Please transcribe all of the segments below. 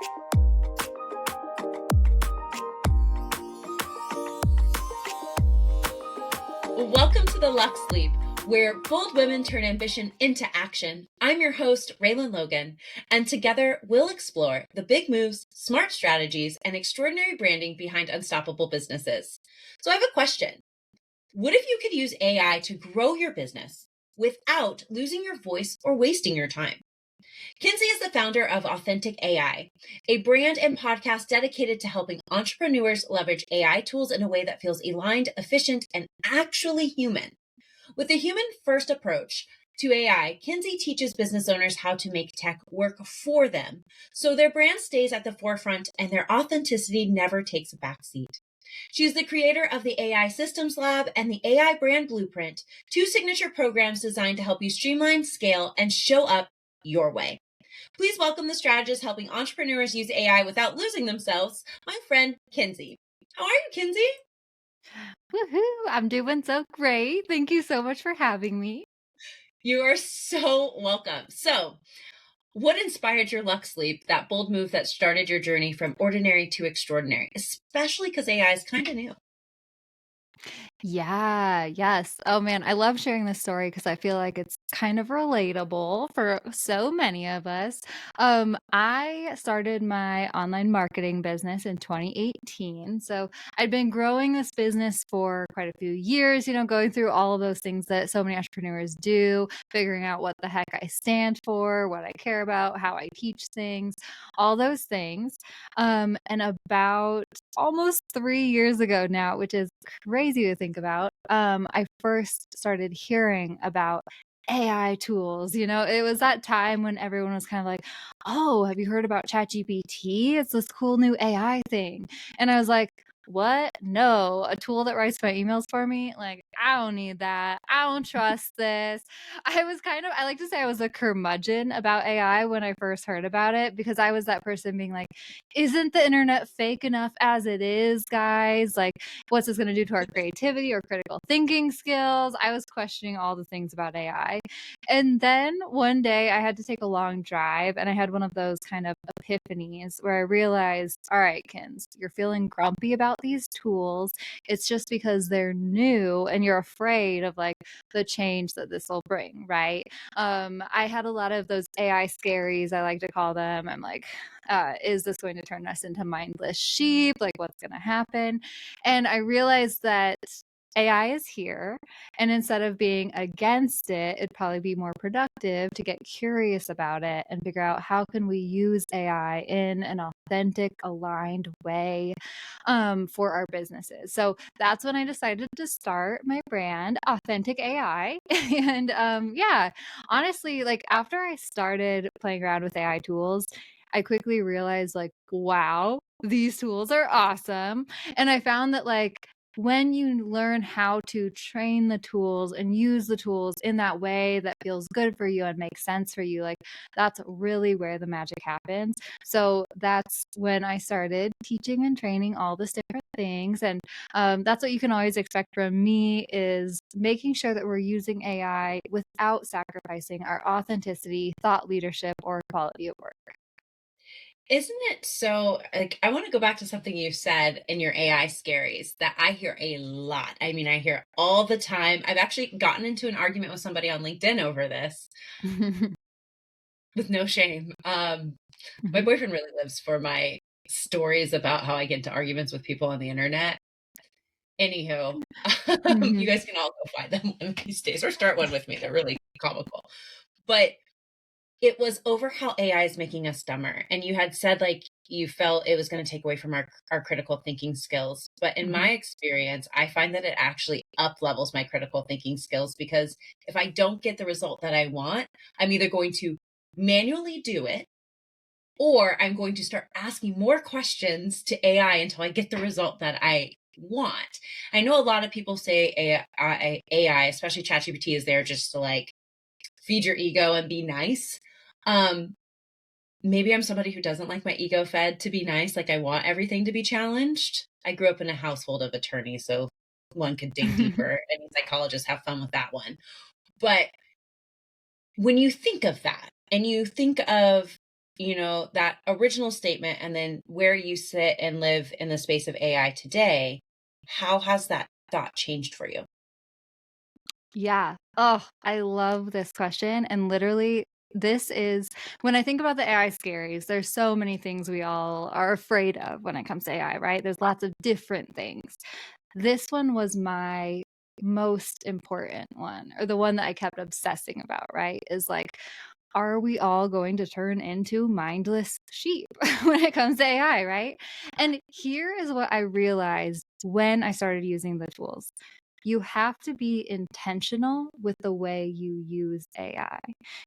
Welcome to the Luxe Leap, where bold women turn ambition into action. I'm your host, Reland Logan, and together we'll explore the big moves, smart strategies, and extraordinary branding behind unstoppable businesses. So I have a question. What if you could use AI to grow your business without losing your voice or wasting your time? Kinsey is the founder of Authentic AI, a brand and podcast dedicated to helping entrepreneurs leverage AI tools in a way that feels aligned, efficient, and actually human. With a human-first approach to AI, Kinsey teaches business owners how to make tech work for them, so their brand stays at the forefront and their authenticity never takes a backseat. She's the creator of the AI Systems Lab and the AI Brand Blueprint, two signature programs designed to help you streamline, scale, and show up your way. Please welcome the strategist helping entrepreneurs use AI without losing themselves, my friend Kinsey. How are you, Kinsey? Woohoo! I'm doing so great. Thank you so much for having me. You are so welcome. So, what inspired your Luxe Leap, that bold move that started your journey from ordinary to extraordinary, especially because AI is kind of new? Yes. Oh man, I love sharing this story because I feel like it's kind of relatable for so many of us. I started my online marketing business in 2018. So I'd been growing this business for quite a few years, going through all of those things that so many entrepreneurs do, figuring out what the heck I stand for, what I care about, how I teach things, all those things. And about almost 3 years ago now, which is crazy to think about, I first started hearing about AI tools. It was that time when everyone was kind of like, oh, have you heard about ChatGPT? It's this cool new AI thing. And I was like, what? No, a tool that writes my emails for me? Like, I don't need that. I don't trust this. I like to say I was a curmudgeon about AI when I first heard about it because I was that person being like, isn't the internet fake enough as it is, guys? Like, what's this going to do to our creativity or critical thinking skills? I was questioning all the things about AI. And then one day I had to take a long drive and I had one of those kind of epiphanies where I realized, all right, Kins, you're feeling grumpy about these tools. It's just because they're new and you're afraid of like the change that this will bring, right? I had a lot of those AI scaries, I like to call them. I'm like, is this going to turn us into mindless sheep? Like, what's going to happen? And I realized that AI is here. And instead of being against it, it'd probably be more productive to get curious about it and figure out how can we use AI in an authentic, aligned way for our businesses. So that's when I decided to start my brand, Authentic AI. And yeah, honestly, like after I started playing around with AI tools, I quickly realized like, wow, these tools are awesome. And I found that like when you learn how to train the tools and use the tools in that way that feels good for you and makes sense for you, like that's really where the magic happens. So that's when I started teaching and training all this different things. And that's what you can always expect from me is making sure that we're using AI without sacrificing our authenticity, thought leadership, or quality of work. Isn't it so, like, I want to go back to something you said in your AI scaries that I hear a lot. I mean, I hear all the time. I've actually gotten into an argument with somebody on LinkedIn over this with no shame. My boyfriend really lives for my stories about how I get into arguments with people on the internet. Anywho, you Mhm. guys can all go find them one of these days or start one with me. They're really comical. But it was over how AI is making us dumber. And you had said like you felt it was going to take away from our critical thinking skills. But in Mhm. my experience, I find that it actually up levels my critical thinking skills because if I don't get the result that I want, I'm either going to manually do it or I'm going to start asking more questions to AI until I get the result that I want. I know a lot of people say AI, especially ChatGPT, is there just to like feed your ego and be nice. Um, Maybe I'm somebody who doesn't like my ego fed to be nice. Like I want everything to be challenged. I grew up in a household of attorneys, so one could dig deeper. Any psychologists have fun with that one. But when you think of that and you think of that original statement and then where you sit and live in the space of AI today, how has that thought changed for you? Yeah. Oh, I love this question. And literally, this is when I think about the AI scaries, there's so many things we all are afraid of when it comes to AI, right? There's lots of different things. This one was my most important one, or the one that I kept obsessing about, right? Is like, are we all going to turn into mindless sheep when it comes to AI, right? And here is what I realized when I started using the tools. You have to be intentional with the way you use AI.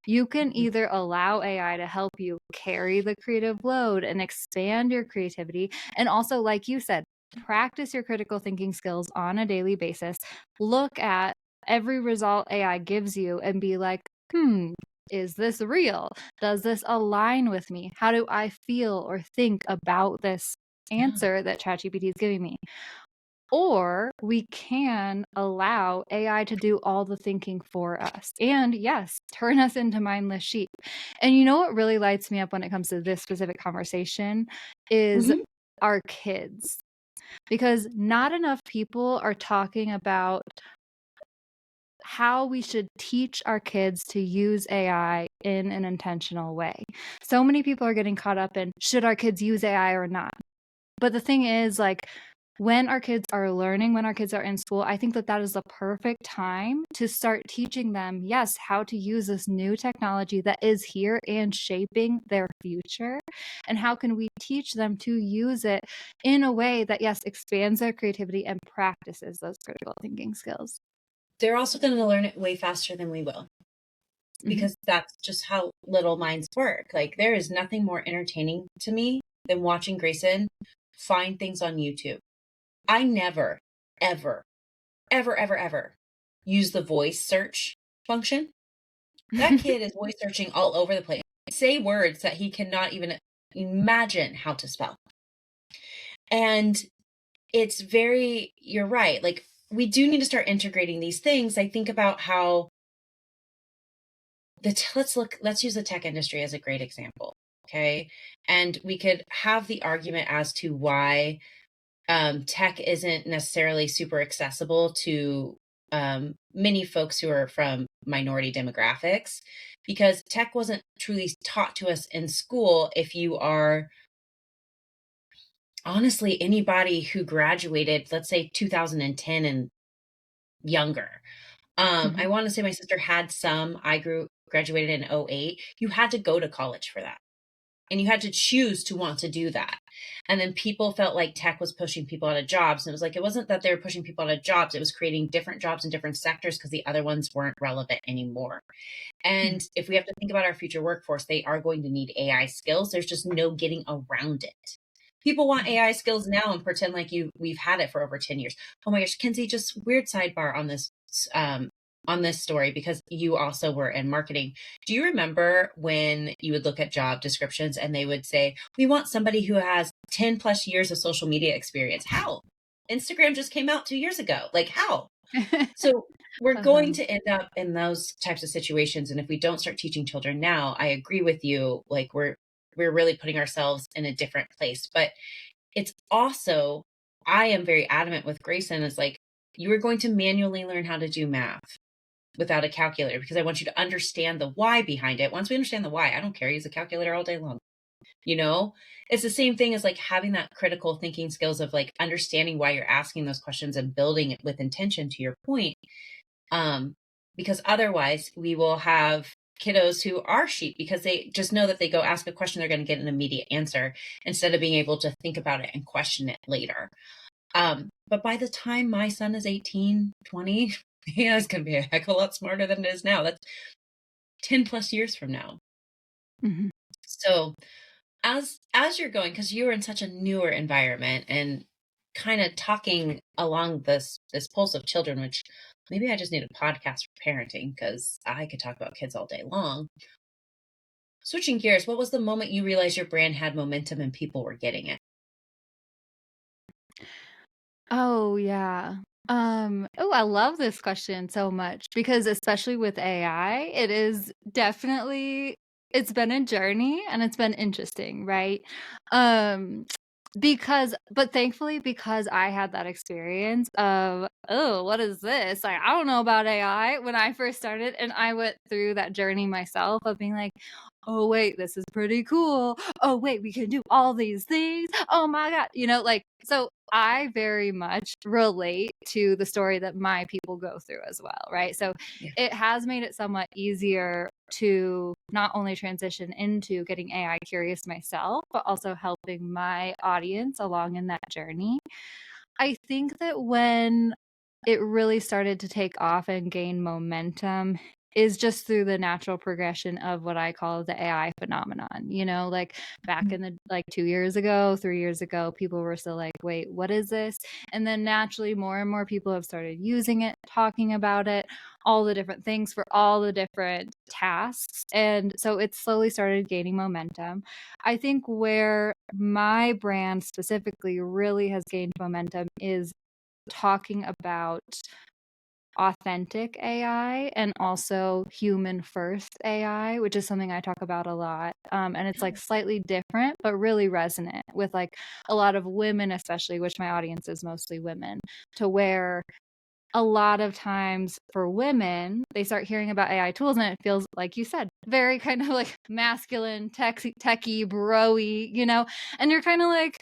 You can Mhm. either allow AI to help you carry the creative load and expand your creativity. And also, like you said, practice your critical thinking skills on a daily basis. Look at every result AI gives you and be like, is this real? Does this align with me? How do I feel or think about this Yeah. answer that ChatGPT is giving me? Or we can allow AI to do all the thinking for us. And yes, turn us into mindless sheep. And you know what really lights me up when it comes to this specific conversation is Mhm. our kids. Because not enough people are talking about how we should teach our kids to use AI in an intentional way. So many people are getting caught up in should our kids use AI or not? But the thing is, like, when our kids are learning, when our kids are in school, I think that that is the perfect time to start teaching them, yes, how to use this new technology that is here and shaping their future. And how can we teach them to use it in a way that, yes, expands their creativity and practices those critical thinking skills? They're also going to learn it way faster than we will Mhm. because that's just how little minds work. Like, there is nothing more entertaining to me than watching Grayson find things on YouTube. I never, ever, ever, ever, ever use the voice search function. That kid is voice searching all over the place. Say words that he cannot even imagine how to spell. And it's very, you're right. Like, we do need to start integrating these things. I think about how let's use the tech industry as a great example. Okay. And we could have the argument as to why tech isn't necessarily super accessible to many folks who are from minority demographics because tech wasn't truly taught to us in school. If you are honestly anybody who graduated, let's say 2010 and younger, I Mhm. want to say my sister had some. Graduated in '08. You had to go to college for that. And you had to choose to want to do that. And then people felt like tech was pushing people out of jobs. And it was like, it wasn't that they were pushing people out of jobs. It was creating different jobs in different sectors because the other ones weren't relevant anymore. Mhm. And if we have to think about our future workforce, they are going to need AI skills. There's just no getting around it. People want Mhm. AI skills now and pretend like we've had it for over 10 years. Oh my gosh, Kinsey, just weird sidebar um on this story because you also were in marketing. Do you remember when you would look at job descriptions and they would say, "We want somebody who has 10 plus years of social media experience." How? Instagram just came out 2 years ago. Like how? So we're going Uh-huh. to end up in those types of situations. And if we don't start teaching children now, I agree with you. Like we're really putting ourselves in a different place. But it's also, I am very adamant with Grayson, is like, you are going to manually learn how to do math without a calculator because I want you to understand the why behind it. Once we understand the why, I don't care. Use a calculator all day long. You know, it's the same thing as like having that critical thinking skills of like understanding why you're asking those questions and building it with intention to your point. Um, because otherwise we will have kiddos who are sheep because they just know that they go ask a question, they're going to get an immediate answer instead of being able to think about it and question it later. But by the time my son is 18, 20, yeah, it's going to be a heck of a lot smarter than it is now. That's 10 plus years from now. Mhm. So as you're going, because you're in such a newer environment and kind of talking along this pulse of children, which maybe I just need a podcast for parenting because I could talk about kids all day long. Switching gears, what was the moment you realized your brand had momentum and people were getting it? Oh, yeah. Oh, I love this question so much because especially with AI, it is definitely it's been a journey and it's been interesting, right? Um, but thankfully, because I had that experience of, "Oh, what is this? Like, I don't know about AI," when I first started, and I went through that journey myself of being like, "Oh, wait, this is pretty cool. Oh, wait, we can do all these things. Oh my god." Like, so I very much relate to the story that my people go through as well, right? So Yeah. it has made it somewhat easier to not only transition into getting AI curious myself, but also helping my audience along in that journey. I think that when it really started to take off and gain momentum is just through the natural progression of what I call the AI phenomenon. Like back in the like 2 years ago, 3 years ago, people were still like, "Wait, what is this?" And then naturally more and more people have started using it, talking about it, all the different things for all the different tasks. And so it slowly started gaining momentum. I think where my brand specifically really has gained momentum is talking about authentic AI and also human first AI, which is something I talk about a lot. And it's like slightly different, but really resonant with like a lot of women, especially, which my audience is mostly women, to where a lot of times for women, they start hearing about AI tools and it feels, like you said, very kind of like masculine, techie, bro-y, and you're kind of like,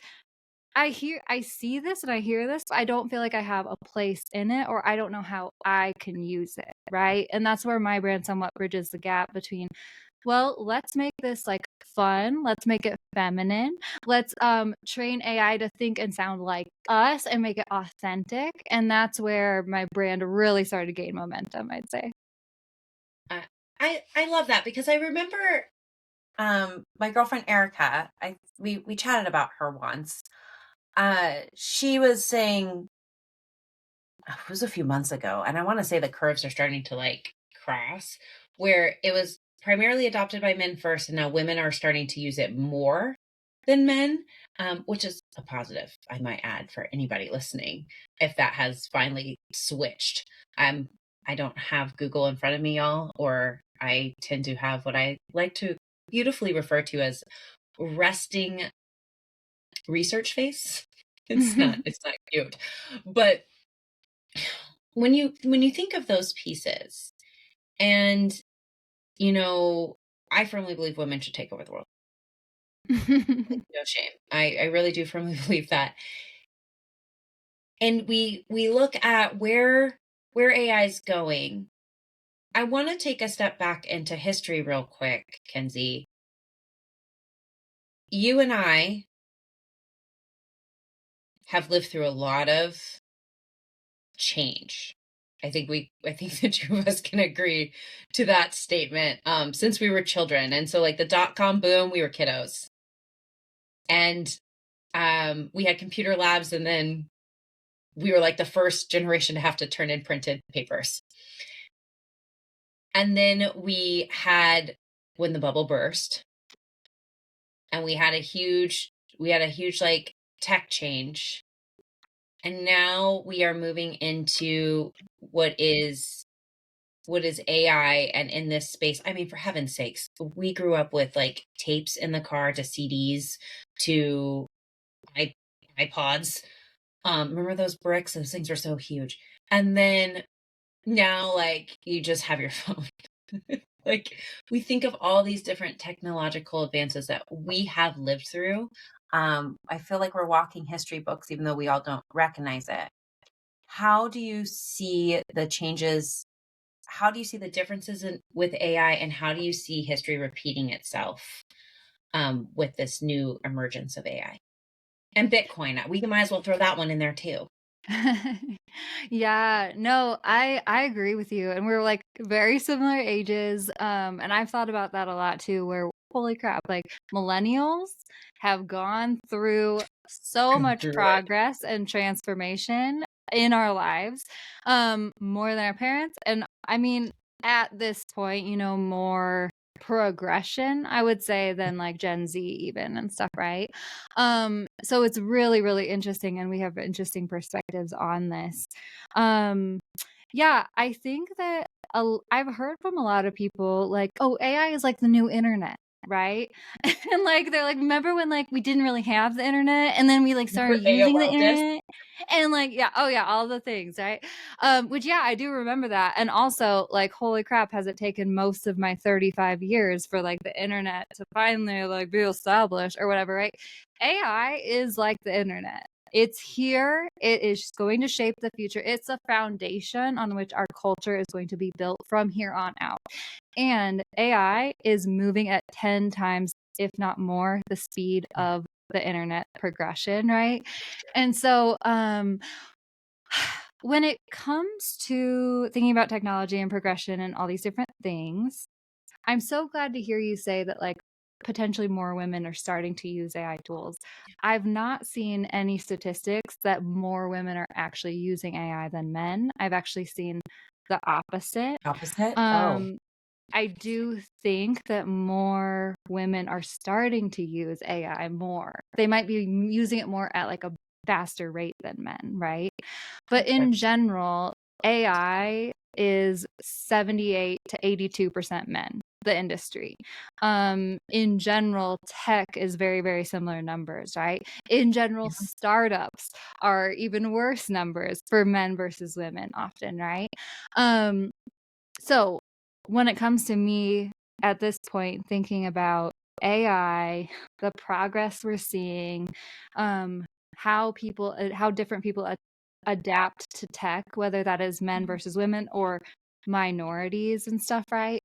I see this and I hear this, but I don't feel like I have a place in it or I don't know how I can use it, right? And that's where my brand somewhat bridges the gap between, well, let's make this like fun, let's make it feminine. Let's train AI to think and sound like us and make it authentic. And that's where my brand really started to gain momentum, I'd say. Uh, I love that because I remember my girlfriend Erica, we chatted about her once. She was saying it was a few months ago, and I want to say the curves are starting to like cross, where it was primarily adopted by men first, and now women are starting to use it more than men, which is a positive, I might add, for anybody listening, if that has finally switched. I don't have Google in front of me, y'all, or I tend to have what I like to beautifully refer to as resting research face. It's not cute. But when you think of those pieces and I firmly believe women should take over the world. Like, no shame. I really do firmly believe that. And we look at where AI is going. I want to take a step back into history real quick, Kinsey. You and I have lived through a lot of change. I think the two of us can agree to that statement, since we were children. And so like the dot-com boom, we were kiddos. And we had computer labs, and then we were like the first generation to have to turn in printed papers. And then we had when the bubble burst, and we had a huge like tech change. And now we are moving into what is AI, and in this space, I mean, for heaven's sakes, we grew up with like tapes in the car to CDs to iPods. Remember those bricks? Those things were so huge. And then now, like, you just have your phone. Like, we think of all these different technological advances that we have lived through. I feel like we're walking history books, even though we all don't recognize it. How do you see the changes? How do you see the differences with AI, and how do you see history repeating itself with this new emergence of AI and Bitcoin? We might as well throw that one in there too. Yeah, no, I agree with you. And we're like very similar ages. And I've thought about that a lot too, where holy crap, like millennials have gone through so Go much through it. progress and transformation in our lives, more than our parents. And I mean, at this point, more progression, I would say, than like Gen Z even and stuff, right? So it's really, really interesting, and we have interesting perspectives on this. Um, yeah, I think that I've heard from a lot of people like, "Oh, AI is like the new internet." Right? And like they're like, remember when like we didn't really have the internet and then we like started using the AOL disk. internet and like yeah, oh yeah, all the things, right? Which yeah, I do remember that. And also like holy crap, has it taken most of my 35 years for like the internet to finally like be established or whatever, right? AI is like the internet. It's here. It is going to shape the future. It's a foundation on which our culture is going to be built from here on out. And AI is moving at 10 times, if not more, the speed of the internet progression, right? And so, when it comes to thinking about technology and progression and all these different things, I'm so glad to hear you say that, like, potentially more women are starting to use AI tools. I've not seen any statistics that more women are actually using AI than men. I've actually seen the opposite. Opposite? Oh, Um, I do think that more women are starting to use AI more. They might be using it more at like a faster rate than men, right? But okay. in general, AI is 78 to 82% men, the industry. In general, tech is very, very similar numbers, right? In general, Yeah. startups are even worse numbers for men versus women often, right? Um, so when it comes to me at this point thinking about AI, the progress we're seeing, how different people adapt to tech, whether that is men versus women or minorities and stuff, right?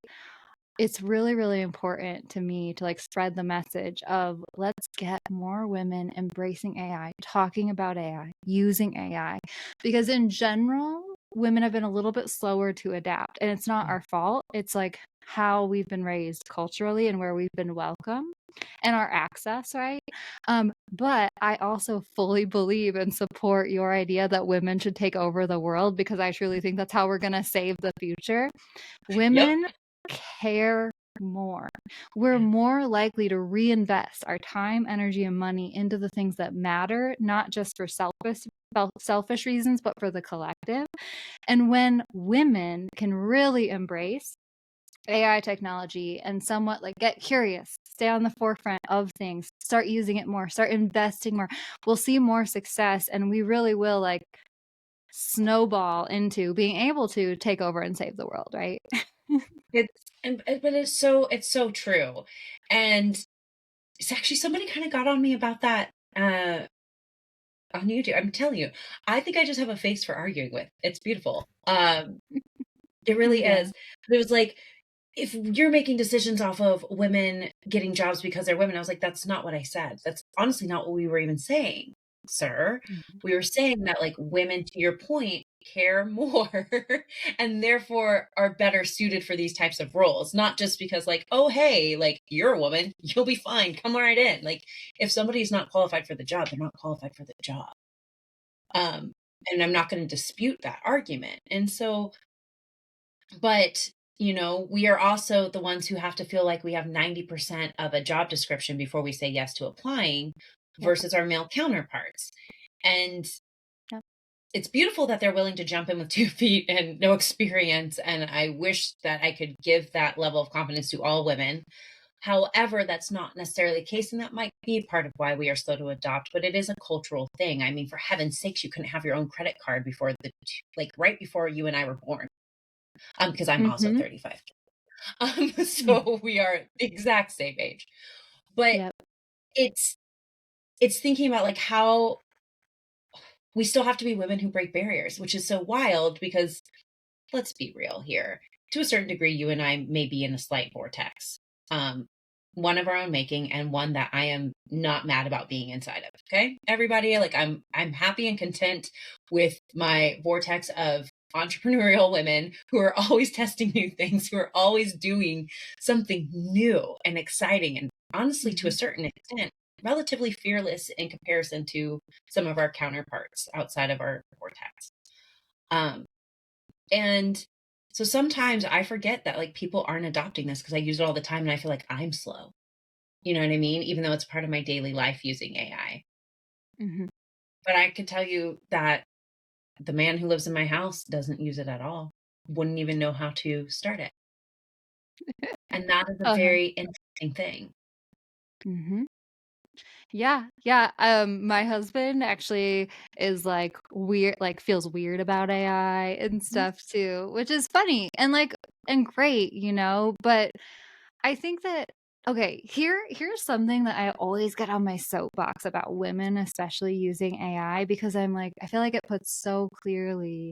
It's really, really important to me to like spread the message of let's get more women embracing AI, talking about AI, using AI, because in general, women have been a little bit slower to adapt. And it's not our fault. It's like how we've been raised culturally and where we've been welcome and our access, right? But I also fully believe and support your idea that women should take over the world because I truly think that's how we're going to save the future. Yep. Women care more. We're more likely to reinvest our time, energy, and money into the things that matter, not just for selfish reasons, but for the collective. And when women can really embrace AI technology and somewhat like get curious, stay on the forefront of things, start using it more, start investing more, we'll see more success and we really will like snowball into being able to take over and save the world, right? But it's so true. And it's actually somebody kind of got on me about that on YouTube. I'm telling you, I think I just have a face for arguing with. It's beautiful. It really Yeah. is. But it was like, if you're making decisions off of women getting jobs because they're women, I was like, that's not what I said. That's honestly not what we were even saying, sir. Mhm. We were saying that like women, to your point, care more and therefore are better suited for these types of roles. Not just because like, oh, hey, like you're a woman, you'll be fine. Come right in. Like if somebody's not qualified for the job, they're not qualified for the job. Um, and I'm not going to dispute that argument. And so but, you know, we are also the ones who have to feel like we have 90% of a job description before we say yes to applying Yep. versus our male counterparts. And Yep. it's beautiful that they're willing to jump in with 2 feet and no experience. And I wish that I could give that level of confidence to all women. However, that's not necessarily the case, and that might be part of why we are slow to adopt, but it is a cultural thing. I mean, for heaven's sakes, you couldn't have your own credit card before like right before you and I were born. Because I'm also Mhm. 35. Mm. So we are the exact same age. But Yep. it's it's thinking about like how we still have to be women who break barriers, which is so wild because let's be real here. To a certain degree, you and I may be in a slight vortex. Um, one of our own making and one that I am not mad about being inside of. Okay. Everybody, like I'm happy and content with my vortex of entrepreneurial women who are always testing new things, who are always doing something new and exciting and honestly to a Mhm. certain extent relatively fearless in comparison to some of our counterparts outside of our vortex. Um, and so sometimes I forget that like people aren't adopting this because I use it all the time and I feel like I'm slow. You know what I mean? Even though it's part of my daily life using AI. Mhm. But I can tell you that the man who lives in my house doesn't use it at all. wouldn't even know how to start it. And that is a Uh-huh. very interesting thing. Mhm. Yeah, yeah, my husband actually is, like, weird like, feels weird about AI and Mhm, stuff too, which is funny and, like and great, you know, but I think that okay, here's something that I always get on my soapbox about women, especially using AI, because I'm like, I feel like it puts so clearly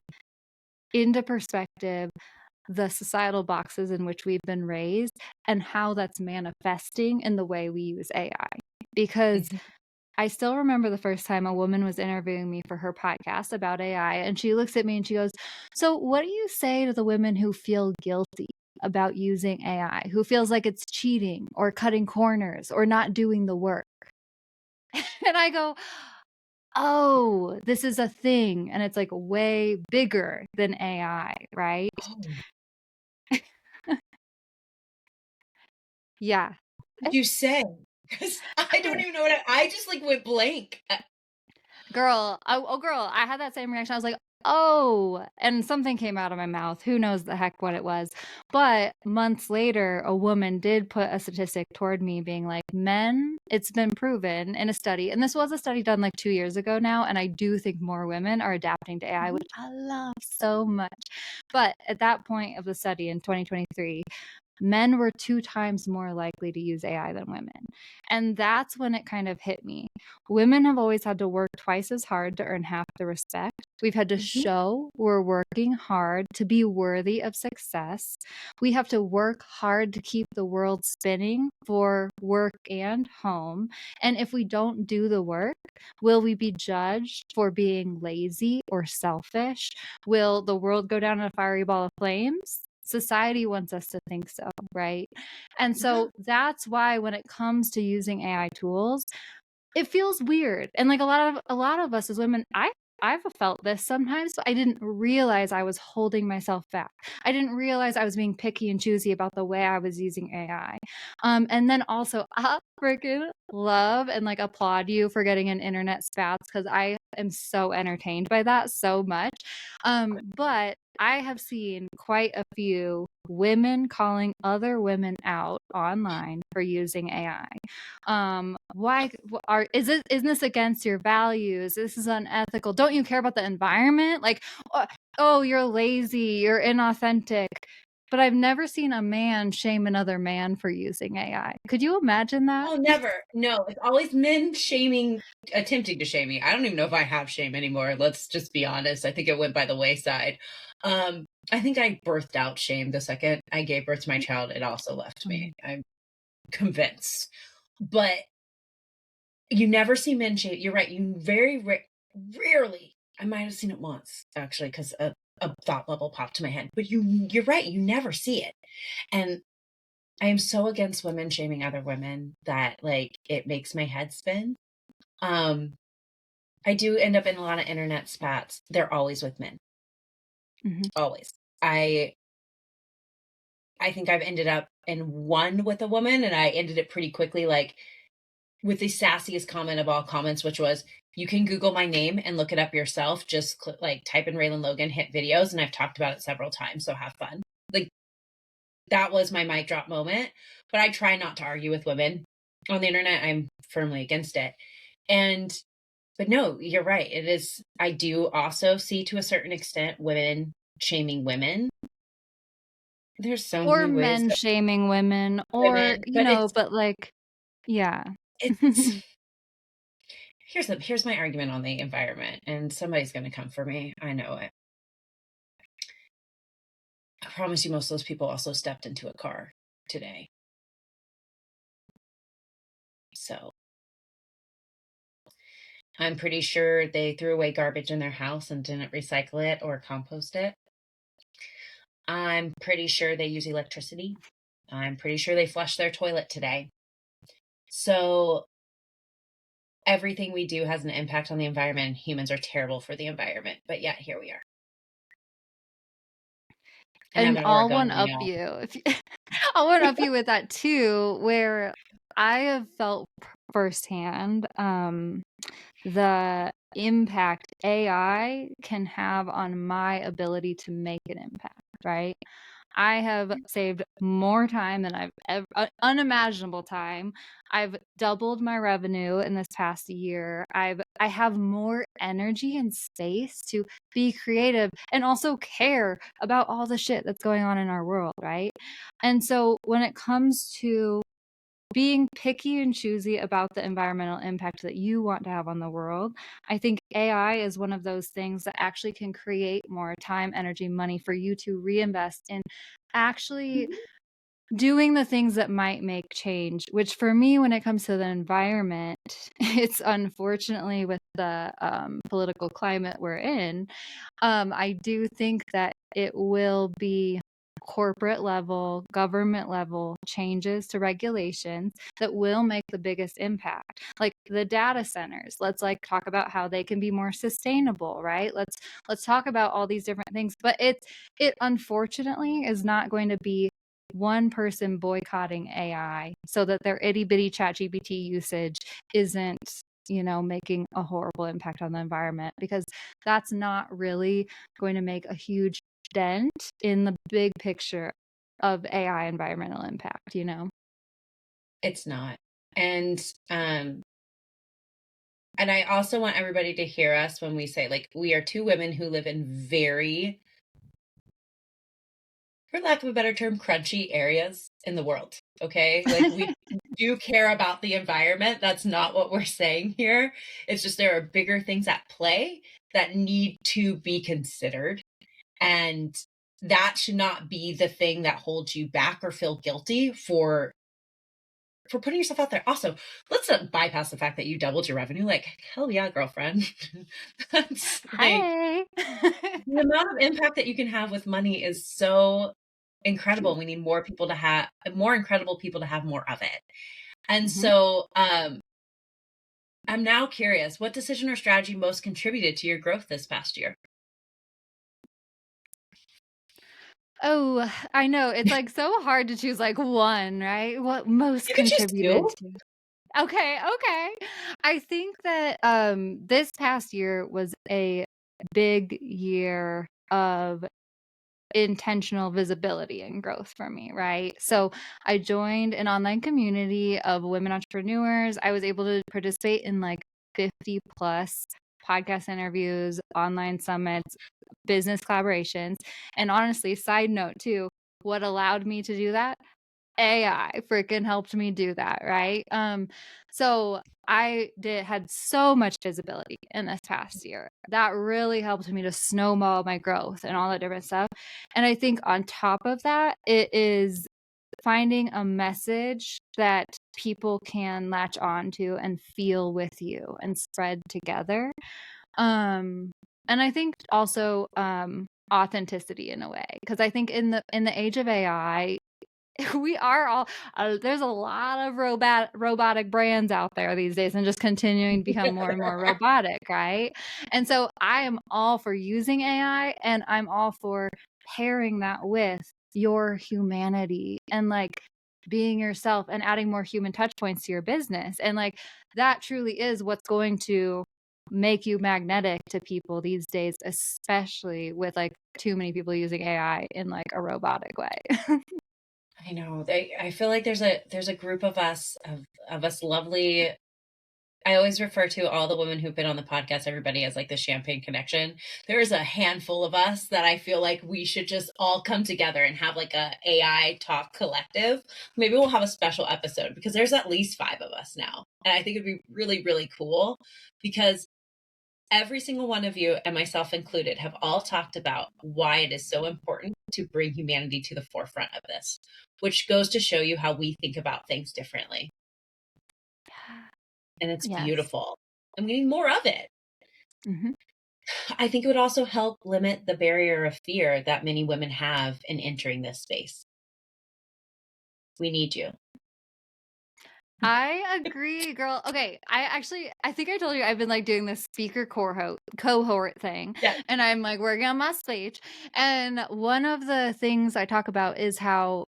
into perspective the societal boxes in which we've been raised and how that's manifesting in the way we use AI. Because mhm. I still remember the first time a woman was interviewing me for her podcast about AI, and she looks at me and she goes, "So, what do you say to the women who feel guilty about using AI, who feels like it's cheating or cutting corners or not doing the work?" And I go, "Oh, this is a thing, and it's like way bigger than AI, right?" Oh, Yeah. what did you say? 'Cause I don't even know what I just, like, went blank. Girl, I had that same reaction. I was like, "Oh," and something came out of my mouth. Who knows the heck what it was. But months later, a woman did put a statistic toward me being like, "Men, it's been proven in a study," and this was a study done like 2 years ago now, and I do think more women are adapting to AI, Mhm. which I love so much. But at that point of the study in 2023, men were 2 times more likely to use AI than women. And that's when it kind of hit me. Women have always had to work twice as hard to earn half the respect. We've had to Mhm. show we're working hard to be worthy of success. We have to work hard to keep the world spinning for work and home. And if we don't do the work, will we be judged for being lazy or selfish? Will the world go down in a fiery ball of flames? Society wants us to think so, right? And Yeah. so that's why when it comes to using AI tools, it feels weird. And like a lot of us as women, I've felt this sometimes, but I didn't realize I was holding myself back. I didn't realize I was being picky and choosy about the way I was using AI. And then also, I freaking love and like applaud you for getting an internet spats because I am so entertained by that so much. But I have seen quite a few women calling other women out online for using AI. Why are isn't this against your values? This is unethical. Don't you care about the environment? Like, oh, you're lazy, you're inauthentic. But I've never seen a man shame another man for using AI. Could you imagine that? Oh, never. No, it's always men shaming attempting to shame me. I don't even know if I have shame anymore, let's just be honest. I think it went by the wayside. I think I birthed out shame the second I gave birth to my child, it also left me. Mhm, I'm convinced. But you never see men shame. You're right, you very rarely. I might have seen it once, actually, 'cause a thought bubble popped to my head, but you're right, you never see it. And I am so against women shaming other women that, like, it makes my head spin. Um, I do end up in a lot of internet spats. They're always with men, mhm. always. I I think I've ended up in one with a woman, and I ended it pretty quickly, like, with the sassiest comment of all comments, which was, "You can Google my name and look it up yourself. Just like type in Reland Logan, hit videos, and I've talked about it several times. So have fun." Like that was my mic drop moment. But I try not to argue with women on the internet. I'm firmly against it. And but no, you're right. It is. I do also see to a certain extent women shaming women. There's so Or many ways men that shaming women or, women, but but like yeah. it's here's my argument on the environment, and somebody's going to come for me. I know it. I promise you, most of those people also stepped into a car today. So I'm pretty sure they threw away garbage in their house and didn't recycle it or compost it. I'm pretty sure they use electricity. I'm pretty sure they flushed their toilet today. So everything we do has an impact on the environment. Humans are terrible for the environment, but yet here we are. And I'm And going to I'll work on one getting up off. you if you I'll one up you with that too, where I have felt firsthand, the impact AI can have on my ability to make an impact, right? I have saved more time than I've ever unimaginable time. I've doubled my revenue in this past year. I have more energy and space to be creative and also care about all the shit that's going on in our world, right? And so when it comes to being picky and choosy about the environmental impact that you want to have on the world, I think AI is one of those things that actually can create more time, energy, money for you to reinvest in actually doing the things that might make change, which for me, when it comes to the environment, it's unfortunately with the political climate we're in, I do think that it will be corporate level, government level changes to regulations that will make the biggest impact. Like the data centers, let's like talk about how they can be more sustainable, right? Let's talk about all these different things, but it unfortunately is not going to be one person boycotting AI so that their itty bitty chat GPT usage isn't, making a horrible impact on the environment, because that's not really going to make a huge dent in the big picture of AI environmental impact. It's not. And and I also want everybody to hear us when we say, like, we are two women who live in very, for lack of a better term, crunchy areas in the world. Okay. Like, we do care about the environment. That's not what we're saying here. It's just there are bigger things at play that need to be considered. And that should not be the thing that holds you back or feel guilty for putting yourself out there. Also, let's bypass the fact that you doubled your revenue. Like, hell yeah, girlfriend. That's like, Hey. the amount of impact that you can have with money is so incredible. We need more people to have more incredible people to have more of it. And Mhm. so I'm now curious, what decision or strategy most contributed to your growth this past year? Oh, I know. It's like so hard to choose like one, right? What most You could choose contributed two. to. Okay, okay. I think that this past year was a big year of intentional visibility and growth for me, right? So I joined an online community of women entrepreneurs. I was able to participate in like 50 plus podcast interviews, online summits, business collaborations. And honestly, side note too, what allowed me to do that? AI freaking helped me do that, right? So I had so much visibility in this past year. That really helped me to snowball my growth and all that different stuff. And I think on top of that, it is finding a message that people can latch on to and feel with you and spread together. Um, and I think also authenticity in a way, because I think in the age of AI, we are all there's a lot of robotic brands out there these days and just continuing to become more and more robotic, right? And so I am all for using AI, and I'm all for pairing that with your humanity and like being yourself and adding more human touch points to your business. And like that truly is what's going to make you magnetic to people these days, especially with like too many people using AI in like a robotic way. I know. I feel like there's a group of us of us lovely. I always refer to all the women who've been on the podcast, everybody as like the champagne connection. There is a handful of us that I feel like we should just all come together and have like a AI talk collective. Maybe we'll have a special episode because there's at least 5 of us now. And I think it'd be really, really cool because every single one of you, and myself included, have all talked about why it is so important to bring humanity to the forefront of this, which goes to show you how we think about things differently. And it's Yes. beautiful. And we need more of it. Mhm. I think it would also help limit the barrier of fear that many women have in entering this space. We need you. I agree, girl. Okay, I think I told you I've been like doing this speaker cohort thing, Yeah. and I'm like working on my speech. And one of the things I talk about is how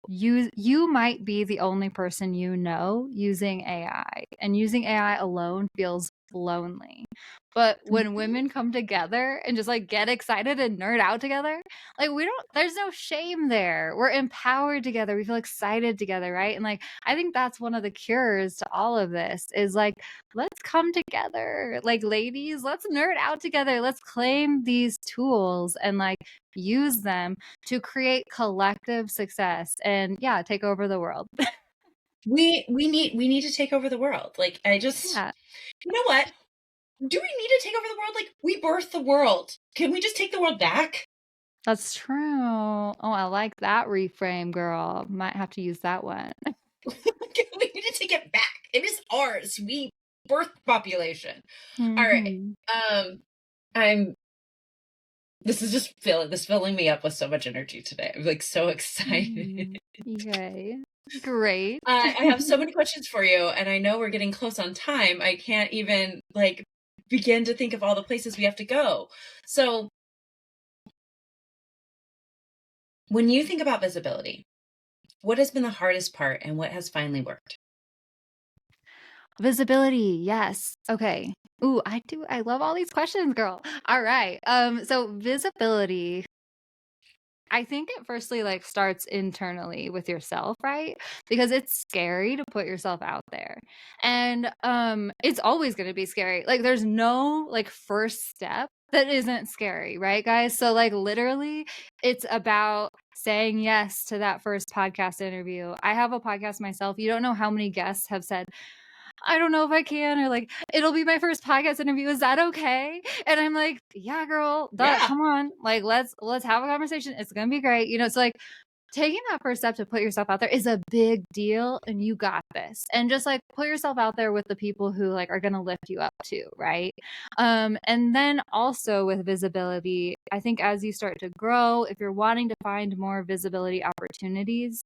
you might be the only person you know using AI, and using AI alone feels lonely. But when women come together and just like get excited and nerd out together, like there's no shame there. We're empowered together. We feel excited together, right? And like I think that's one of the cures to all of this is like let's come together. Like ladies, let's nerd out together. Let's claim these tools and like use them to create collective success and yeah, take over the world. We need to take over the world. Like Yeah, you know what? Do we need to take over the world? Like we birthed the world. Can we just take the world back? that's true. Oh, I like that reframe, girl. Might have to use that one. We need to take it back. It is ours. We birthed population. All right. Mm-hmm. I'm this is just filling me up with so much energy today. I'm like so excited. Yay. Great. I have so many questions for you, and I know we're getting close on time. I can't even like begin to think of all the places we have to go. So when you think about visibility, what has been the hardest part and what has finally worked? Visibility, yes. Okay. Ooh, I love all these questions, girl. All right. So visibility, I think it firstly like starts internally with yourself, right? Because it's scary to put yourself out there. And it's always going to be scary. Like there's no like first step that isn't scary, right guys? So like literally it's about saying yes to that first podcast interview. I have a podcast myself. You don't know how many guests have said I don't know if I can, or like, it'll be my first podcast interview. Is that okay? And I'm like, yeah, girl, Yeah. come on. Like, let's have a conversation. It's going to be great. It's like taking that first step to put yourself out there is a big deal and you got this. And just like put yourself out there with the people who like are going to lift you up too. Right. And then also with visibility, I think as you start to grow, if you're wanting to find more visibility opportunities,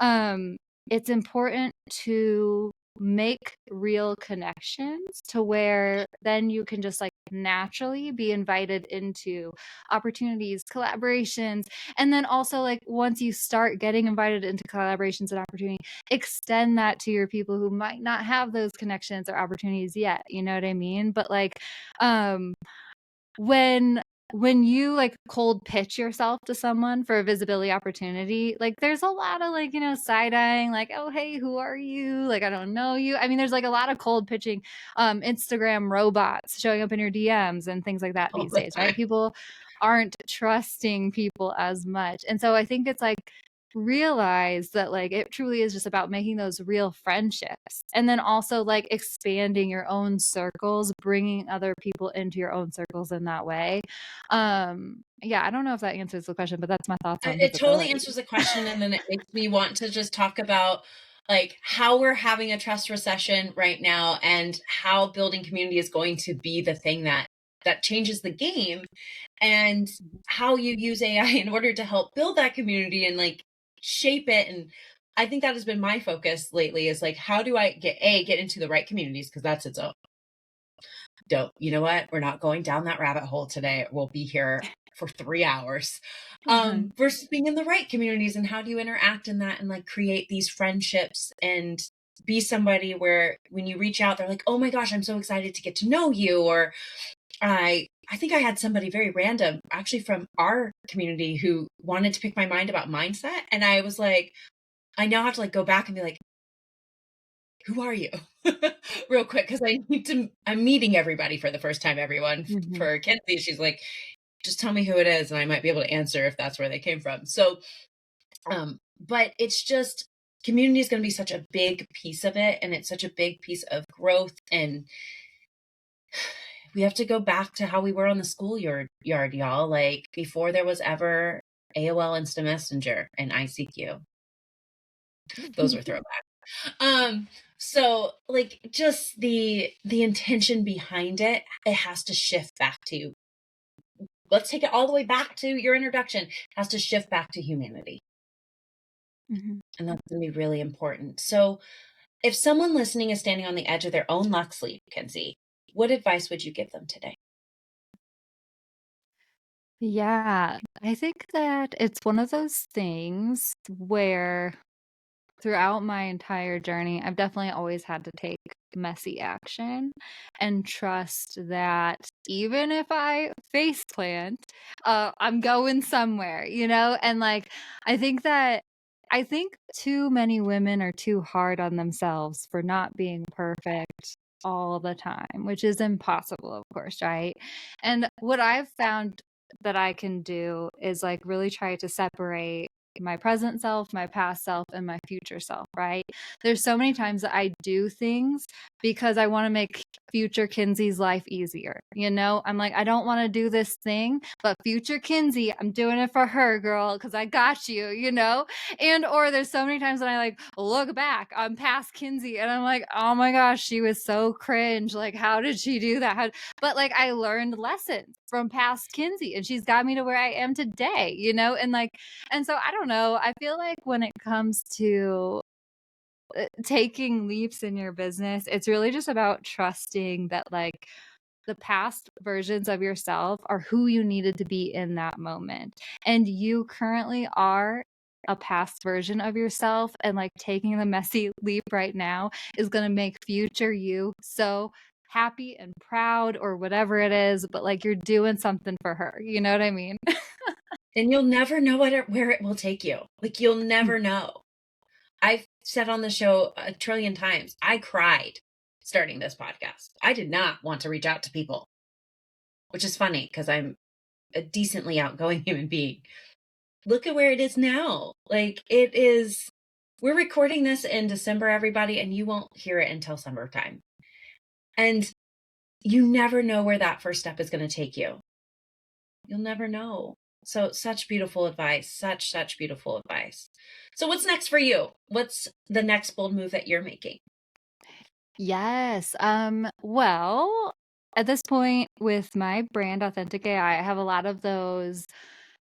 it's important to make real connections to where then you can just like naturally be invited into opportunities, collaborations, and then also like once you start getting invited into collaborations and opportunity, extend that to your people who might not have those connections or opportunities yet. You know what I mean? But like um when you like cold pitch yourself to someone for a visibility opportunity, like there's a lot of like, side-eyeing, like, oh, hey, who are you? Like, I don't know you. I mean, there's like a lot of cold pitching, Instagram robots showing up in your DMs and things like that All these the days, time. right? People aren't trusting people as much. And so I think it's like realize that like it truly is just about making those real friendships and then also like expanding your own circles, bringing other people into your own circles in that way. Yeah, I don't know if that answers the question, but that's my thoughts on It totally visibility. answers the question, and then it makes me want to just talk about like how we're having a trust recession right now and how building community is going to be the thing that changes the game, and how you use AI in order to help build that community and like shape it. And I think that has been my focus lately is like how do I get into the right communities, because that's its own dope. You know what? We're not going down that rabbit hole today. We'll be here for 3 hours. Mhm. Versus being in the right communities, and how do you interact in that and like create these friendships and be somebody where when you reach out, they're like, oh my gosh, I'm so excited to get to know you. Or I think I had somebody very random actually from our community who wanted to pick my mind about mindset. And I was like, I now have to like go back and be like, who are you? Real quick, because I'm meeting everybody for the first time, everyone. Mhm. For Kinsey, she's like, just tell me who it is and I might be able to answer if that's where they came from. So, but it's just community is going to be such a big piece of it. And it's such a big piece of growth. And we have to go back to how we were on the schoolyard, y'all. Like before there was ever AOL Instant Messenger and ICQ. Those were throwbacks. Um, so like just the intention behind it, it has to shift back to, let's take it all the way back to your introduction, it has to shift back to humanity. Mhm. And that's going to be really important. So if someone listening is standing on the edge of their own Luxe Leap, Kinsey, what advice would you give them today? Yeah, I think that it's one of those things where throughout my entire journey, I've definitely always had to take messy action and trust that even if I face plant, I'm going somewhere, you know? And like, I think that I think too many women are too hard on themselves for not being perfect all the time, which is impossible, of course, right? And what I've found that I can do is like really try to separate my present self, my past self, and my future self, right? There's so many times that I do things because I want to make future Kinsey's life easier. You know, I'm like, I don't want to do this thing, but future Kinsey, I'm doing it for her, girl, because I got you, you know? And, or there's so many times when I like look back on past Kinsey and I'm like, oh my gosh, she was so cringe. Like, how did she do that? But like, I learned lessons from past Kinsey and she's got me to where I am today, you know? And like, and so I don't know. I feel like when it comes to taking leaps in your business, it's really just about trusting that like the past versions of yourself are who you needed to be in that moment. And you currently are a past version of yourself. And like taking the messy leap right now is going to make future you so happy and proud or whatever it is. But like you're doing something for her. You know what I mean? And you'll never know where it will take you. Like, you'll never know. I've said on the show a trillion times, I cried starting this podcast. I did not want to reach out to people, which is funny because I'm a decently outgoing human being. Look at where it is now. Like, it is, we're recording this in December, everybody, and you won't hear it until summertime. And you never know where that first step is going to take you. You'll never know. So such beautiful advice, such beautiful advice. So what's next for you? What's the next bold move that you're making? Yes. Well, at this point with my brand Authentic AI, I have a lot of those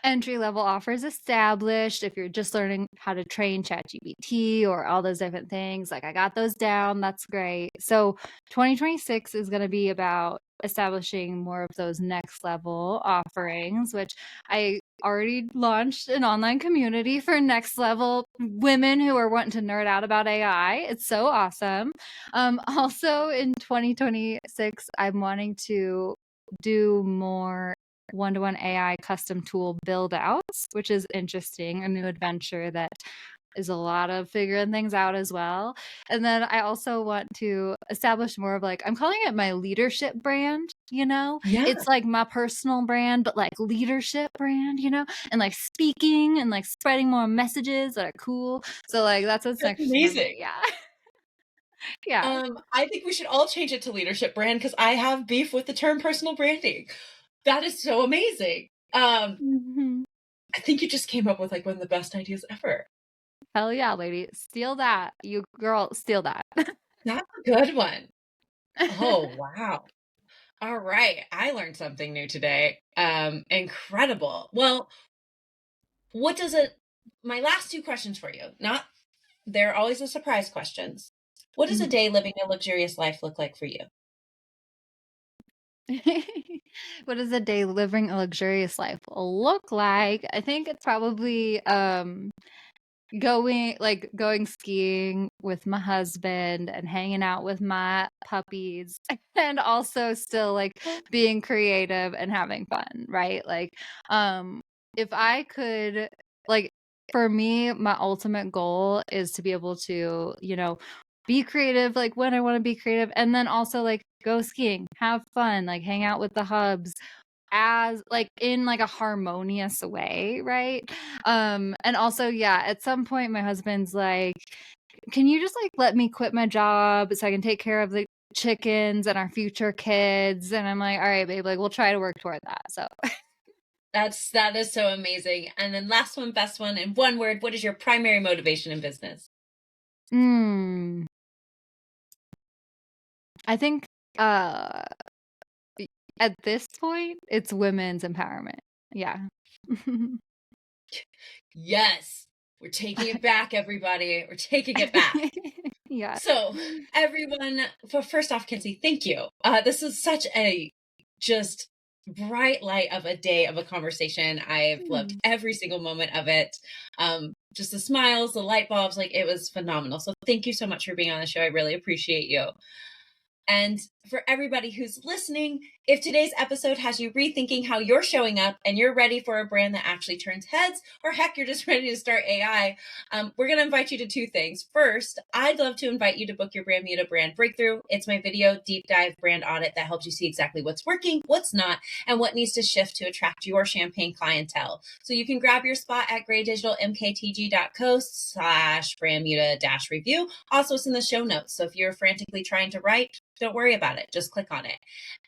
entry level offers established. If you're just learning how to train ChatGPT or all those different things, like I got those down. That's great. So 2026 is going to be about establishing more of those next level offerings, which I already launched an online community for next level women who are wanting to nerd out about AI. It's so awesome. Also in 2026, I'm wanting to do more one-to-one AI custom tool build outs, which is interesting, a new adventure that is a lot of figuring things out as well. And then I also want to establish more of like, I'm calling it my leadership brand, you know? Yeah, It's like my personal brand, but like leadership brand, you know? And like speaking and like spreading more messages that are cool. So like that's what's that's next for me. amazing. Yeah. Yeah. I think we should all change it to leadership brand because I have beef with the term personal branding. That is so amazing. Mhm. I think you just came up with like one of the best ideas ever. Hell yeah, lady. Steal that. You girl, steal that. That's a good one. Oh, wow. All right. I learned something new today. Incredible. Well, what does it, my last two questions for you, not, they're always the surprise questions. What does a day living a luxurious life look like for you? What does a day living a luxurious life look like? I think it's probably going skiing with my husband and hanging out with my puppies and also still like being creative and having fun, right? Like if I could like for me my ultimate goal is to be able to, you know, be creative like when I want to be creative and then also like go skiing, have fun, like hang out with the hubs as like in like a harmonious way, right? And also, yeah, at some point my husband's like, "Can you just like let me quit my job so I can take care of the chickens and our future kids?" And I'm like, "All right, babe, like we'll try to work toward that." So, That is so amazing. And then last one, best one, in one word, what is your primary motivation in business? mm, I think uh at this point it's women's empowerment. Yeah. Yes, we're taking it back, everybody. We're taking it back. Yeah. So, everyone, first off, Kinsey, thank you. This is such a just bright light of a day of a conversation. I've loved every single moment of it. Just the smiles, the light bulbs, like it was phenomenal. So thank you so much for being on the show. I really appreciate you. And for everybody who's listening, if today's episode has you rethinking how you're showing up and you're ready for a brand that actually turns heads, or heck, you're just ready to start AI, we're going to invite you to two things. First, I'd love to invite you to book your Brand Muta Brand Breakthrough. It's my video deep dive brand audit that helps you see exactly what's working, what's not, and what needs to shift to attract your champagne clientele. So you can grab your spot at graydigitalmktg.co/brandmuta-review. Also, it's in the show notes. So if you're frantically trying to write, don't worry about it. Just click on it.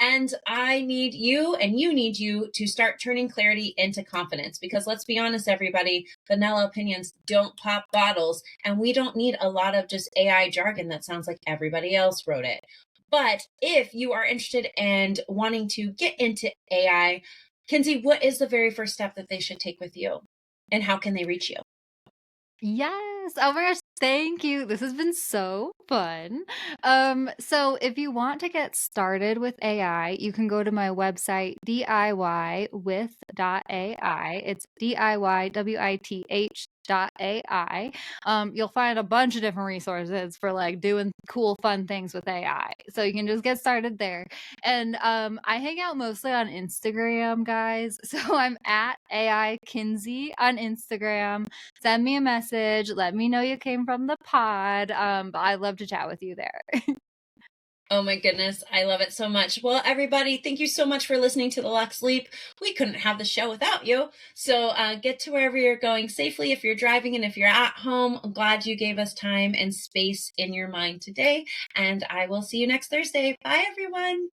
And I need you and you need you to start turning clarity into confidence, because let's be honest, everybody, vanilla opinions don't pop bottles, and we don't need a lot of just AI jargon that sounds like everybody else wrote it. But if you are interested and wanting to get into AI, Kinsey, what is the very first step that they should take with you, and how can they reach you? Yes. Oh my gosh, thank you. This has been so fun. So if you want to get started with AI, you can go to my website, diywith.ai. It's DIYWITH.ai. You'll find a bunch of different resources for like doing cool, fun things with AI. So you can just get started there. And I hang out mostly on Instagram, guys. So I'm at AI Kinsey on Instagram. Send me a message. Let me know you came from the pod. But I'd love to chat with you there. Oh my goodness, I love it so much. Well, everybody, thank you so much for listening to the Luxe Leap. We couldn't have the show without you. So get to wherever you're going safely if you're driving, and if you're at home. I'm glad you gave us time and space in your mind today. And I will see you next Thursday. Bye, everyone.